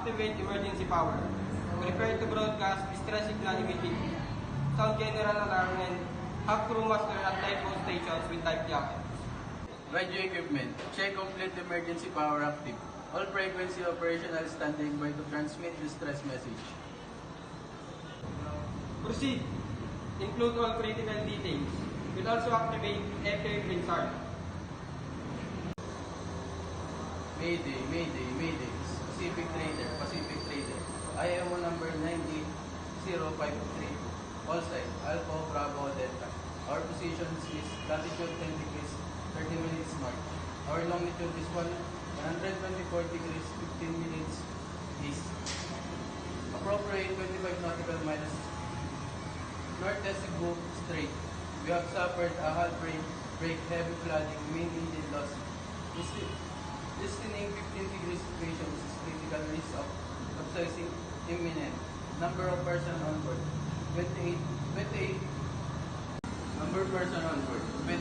Activate emergency power. Prepare to broadcast distress signal immediately. Sound general alarm and have crew muster at lifeboat stations with life jackets. Radio equipment. Check complete emergency power active. All frequency operational standing by to transmit distress message. Proceed. Include all critical details. Will also activate FA Blizzard. Mayday, Mayday, Mayday. Pacific Trader, Pacific Trader. IMO number 98053. All side, Alpha Bravo Delta. Our position is latitude 10 degrees 30 minutes north. Our longitude is 124 degrees 15 minutes east. Appropriate 25 nautical miles northwest Cebu Strait. We have suffered a hull break, heavy flooding, main engine loss. Listening 15 degrees situation is critical risk of capsizing imminent. Number of person on board 28. Number of person on board 28.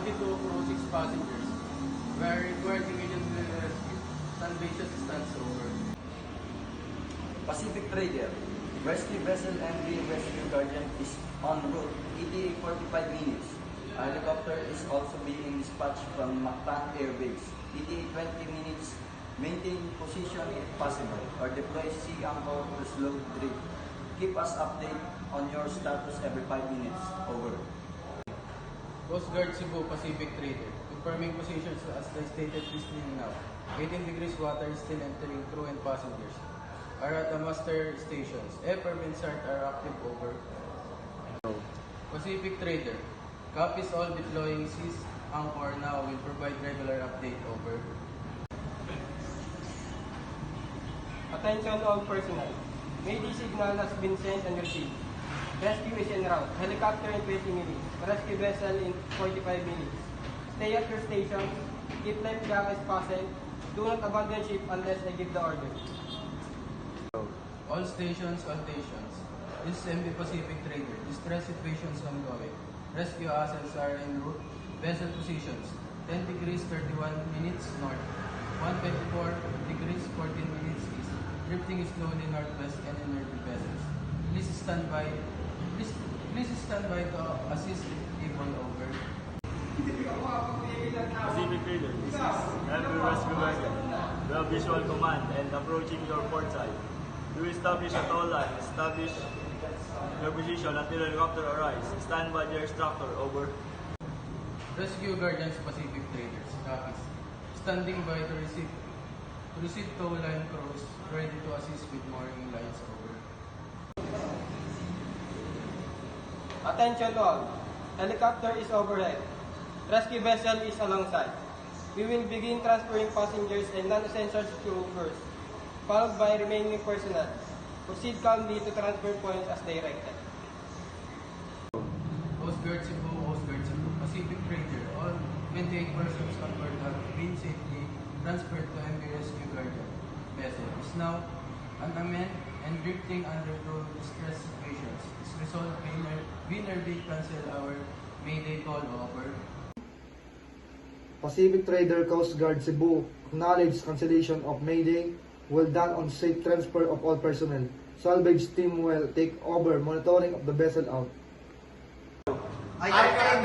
22 crew 6 passengers. We are required immediately rescue. Salvation stance over. Pacific Trader. Rescue vessel MV Rescue Guardian is en route. ETA 45 minutes. A helicopter is also being dispatched from Mactan Air Base. ETA 20 minutes. Maintain position if possible or deploy sea anchor to slow drift. Keep us updated on your status every 5 minutes. Over. Coast Guard Cebu Pacific Trader. Confirming positions as the stated listening now. 18 degrees water still entering crew and passengers. Are at the master stations. FM and SART are active. Over. Pacific Trader. Copies all deploying seas anchor now will provide regular update. Over. Attention all personnel. Mayday signal has been sent and received. Rescue is en route. Helicopter in 20 minutes. Rescue vessel in 45 minutes. Stay at your stations. Keep life jackets fastened. Do not abandon ship unless I give the order. All stations, all stations. This is MV Pacific Trader. Distress situations ongoing. Rescue assets are en route. Vessel positions. 10 degrees 31 minutes north. 124 degrees 14 minutes east. Drifting slowly northwest and emerging vessels. Please stand by to assist if able. Over. Pacific Trader, this is MV Rescue Guardian. We have visual command and approaching your port side. You establish a tow line, establish your position until helicopter arrives. Stand by the instructor. Over. Rescue Guardians Pacific Traders. Copies. Standing by to receive tow line crews ready to assist with mooring lines. Over. Attention all. Helicopter is overhead. Rescue vessel is alongside. We will begin transferring passengers and non-essential crew first, followed by remaining personnel. Proceed calmly to transfer points as directed. Coast Guard Cebu, Pacific Trader. All 28 persons on board have been safely transferred to MV Rescue Guardian. Vessel is now unmanned and drifting under distress situations. It's resolved winner did cancel our Mayday call. Over. Pacific Trader Coast Guard Cebu acknowledged cancellation of Mayday. Well done on safe transfer of all personnel. Salvage team will take over monitoring of the vessel out. I can